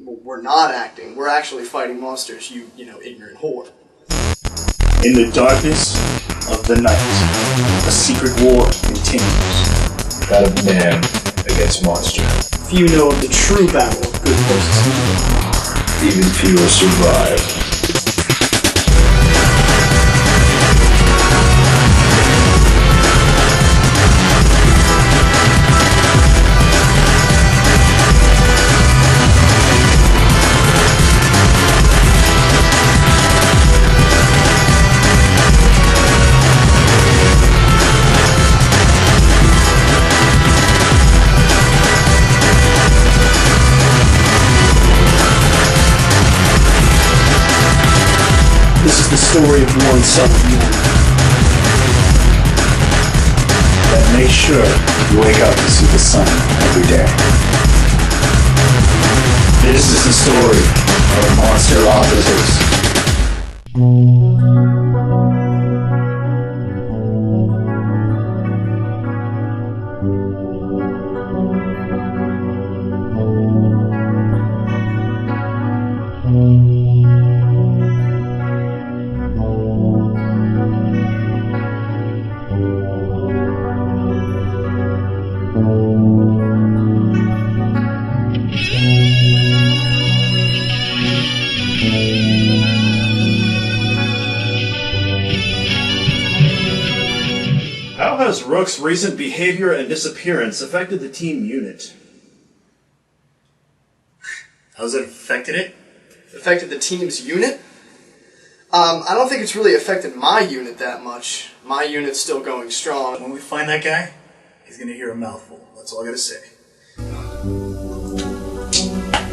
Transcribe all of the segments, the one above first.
We're not acting. We're actually fighting monsters, you ignorant whore. In the darkness of the night, a secret war continues. That of man against monster. Few know of the true battle of good versus evil. Even fewer survive. This is the story of one son of man That make sure you wake up to see the sun every day. This is the story of Monster Operatives. How has Rook's recent behavior and disappearance affected the team unit? How's it affected it? affected the team's unit. I don't think it's really affected my unit that much. My unit's still going strong. When we find that guy, he's gonna hear a mouthful. That's all I gotta say.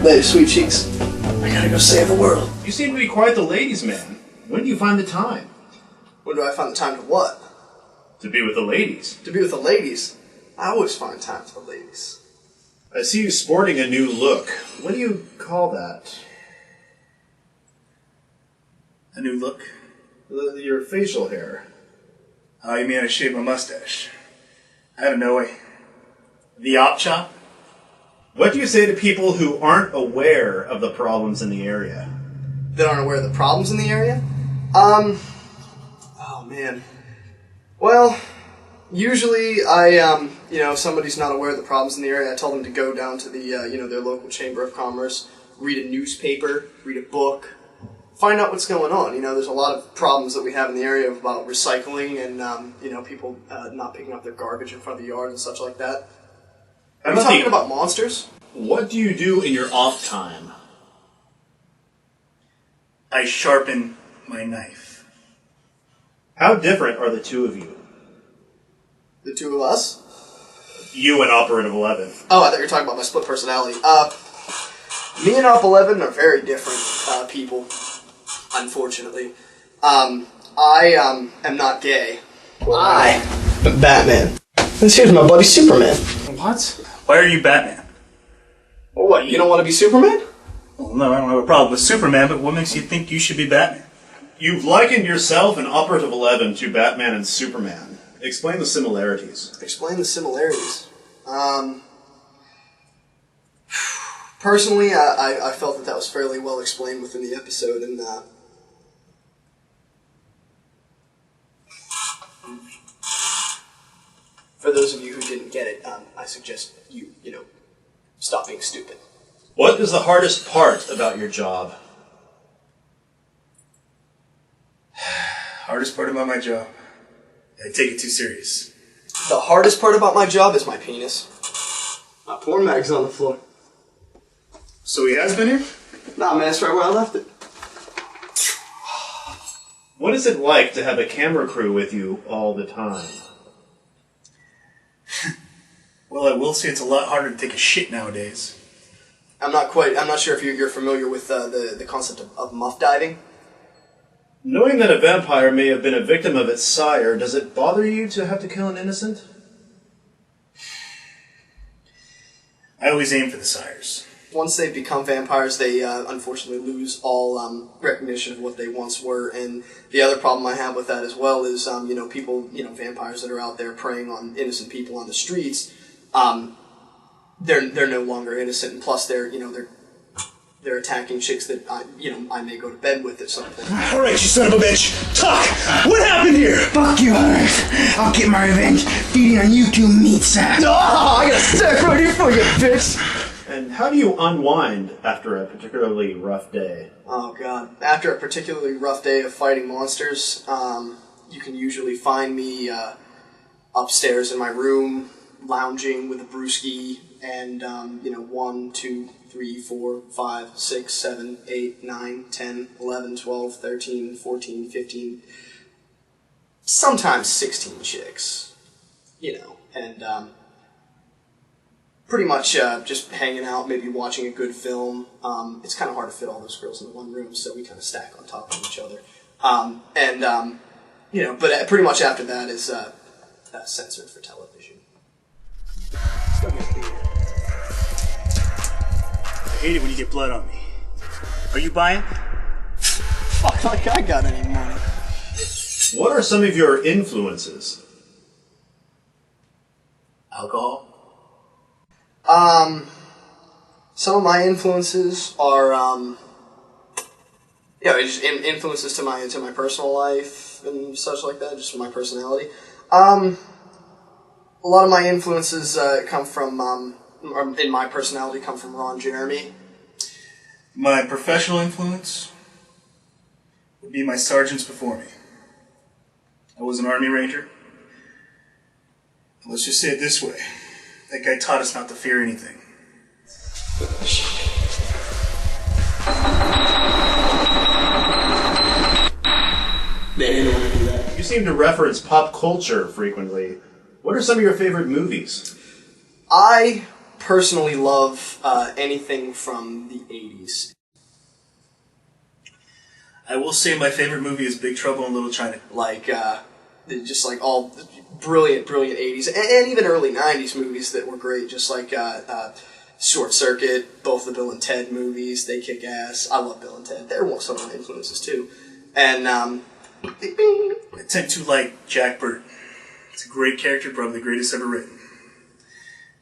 Later, sweet cheeks. I gotta go save the world. You seem to be quite the ladies' man. When do you find the time? When do I find the time to what? To be with the ladies. To be with the ladies. I always find time for the ladies. I see you sporting a new look. What do you call that? A new look? Your facial hair. Oh, you mean I shaved my mustache? I don't know. The op chop? What do you say to people who aren't aware of the problems in the area? That aren't aware of the problems in the area? Oh man. Well, usually if somebody's not aware of the problems in the area, I tell them to go down to the, their local chamber of commerce, read a newspaper, read a book, find out what's going on. There's a lot of problems that we have in the area about recycling and, people not picking up their garbage in front of the yard and such like that. Are you talking about monsters? What do you do in your off time? I sharpen my knife. How different are the two of you? The two of us? You and Operative 11. Oh, I thought you were talking about my split personality. Me and Op 11 are very different people, unfortunately. I am not gay. I am Batman. This here's my buddy Superman. What? Why are you Batman? Well, what, you don't want to be Superman? Well, no, I don't have a problem with Superman, but what makes you think you should be Batman? You've likened yourself and Operative 11 to Batman and Superman. Explain the similarities. Explain the similarities. Personally, I felt that was fairly well explained within the episode, and for those of you who didn't get it, I suggest you stop being stupid. What is the hardest part about your job? Hardest part about my job? I take it too serious. The hardest part about my job is my penis. My porn mag's on the floor. So he has been here? Nah, man, that's right where I left it. What is it like to have a camera crew with you all the time? Well, I will say it's a lot harder to take a shit nowadays. I'm not sure if you're familiar with the concept of muff diving. Knowing that a vampire may have been a victim of its sire, does it bother you to have to kill an innocent? I always aim for the sires. Once they become vampires, they unfortunately lose all recognition of what they once were. And the other problem I have with that as well is, people, vampires that are out there preying on innocent people on the streets, they're no longer innocent, and plus they're they're attacking chicks that I may go to bed with or something. Alright, you son of a bitch! Talk! What happened here? Fuck you, Hunter. I'll get my revenge feeding on you two meat sacks. Oh, I got a stack right here for you, bitch! And how do you unwind after a particularly rough day? Oh god. After a particularly rough day of fighting monsters, you can usually find me upstairs in my room, lounging with a brewski, and 1, 2, 3, 4, 5, 6, 7, 8, 9, 10, 11, 12, 13, 14, 15, sometimes 16 chicks, and pretty much just hanging out, maybe watching a good film. It's kind of hard to fit all those girls in one room, so we kind of stack on top of each other. But pretty much after that is censored for television. I hate it when you get blood on me. Are you buying? Fuck, like I got any money. What are some of your influences? Alcohol? Some of my influences are, just influences to my personal life and such like that, just from my personality. A lot of my influences come from, in my personality, come from Ron Jeremy. My professional influence would be my sergeants before me. I was an Army Ranger. Let's just say it this way. That guy taught us not to fear anything. They didn't want to do that. You seem to reference pop culture frequently. What are some of your favorite movies? I personally love anything from the 80s. I will say my favorite movie is Big Trouble in Little China. Just like all brilliant 80s, and even early 90s movies that were great, just like Short Circuit, both the Bill and Ted movies, they kick ass. I love Bill and Ted. They're some of my influences too. And, I tend to like Jack Burton. It's a great character, probably the greatest ever written.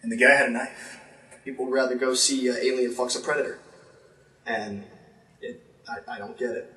And the guy had a knife. people would rather go see Alien Fucks a Predator. And I don't get it.